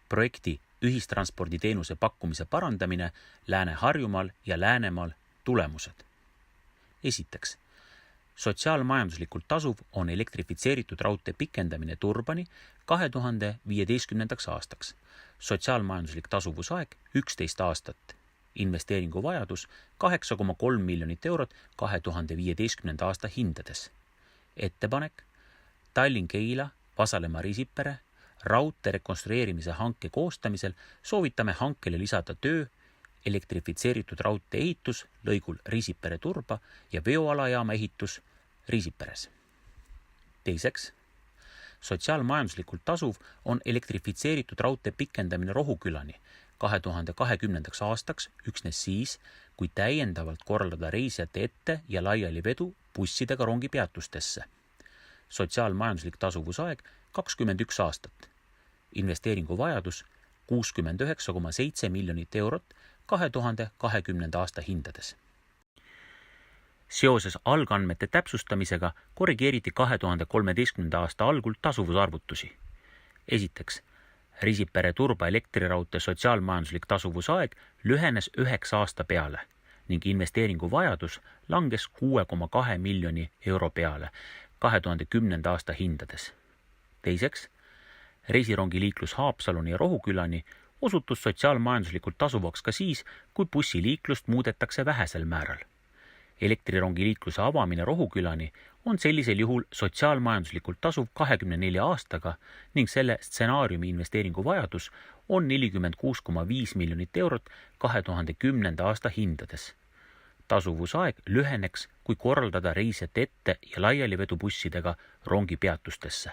Projekti ühistransporditeenuse pakkumise parandamine Lääne-Harjumaal ja Läänemaal tulemused. Esiteks, sotsiaalmajanduslikult tasuv on elektrifitseeritud raudtee pikendamine Turbani 2015. aastaks. Sotsiaalmajanduslik tasuvusaeg 11 aastat. Investeeringu vajadus 8,3 miljonit eurot 2015. aasta hindades. Ettepanek Tallinn-Keila, Vasalemma-Riisipere raudtee rekonstrueerimise hanke koostamisel soovitame hankele lisada töö elektrifitseeritud raudtee ehitus lõigul Riisipere-Turba ja veoalajaama ehitus Riisiperes. Teiseks, sotsiaalmajanduslikult tasuv on elektrifitseeritud raudtee pikendamine Rohukülani 2020. aastaks üksnes siis, kui täiendavalt korraldada reisijate ette ja laiali vedu bussidega rongipeatustesse. Sotsiaalmajanduslik tasuvusaeg 21 aastat. Investeeringu vajadus 69,7 miljonit eurot 2020. aasta hindades. Seoses algandmete täpsustamisega korrigeeriti 2013. aasta algul tasuvusarvutusi. Esiteks, Riisipere-Turba elektriraudtee sotsiaalmajanduslik tasuvusaeg lühenes 9 aasta peale ning investeeringu vajadus langes 6,2 miljoni euro peale 2010. aasta hindades. Teiseks, reisirongiliiklus Haapsaluni ja Rohukülani osutus sotsiaalmajanduslikult tasuvaks ka siis, kui bussiliiklust muudetakse vähesel määral. Elektrirongiliikluse avamine Rohukülani on sellisel juhul sotsiaalmajanduslikult tasuv 24 aastaga ning selle stsenaariumi investeeringu vajadus on 46,5 miljonit eurot 2010. aasta hindades. Tasuvusaeg lüheneks, kui korraldada reisijate ette ja laialivedu bussidega rongipeatustesse.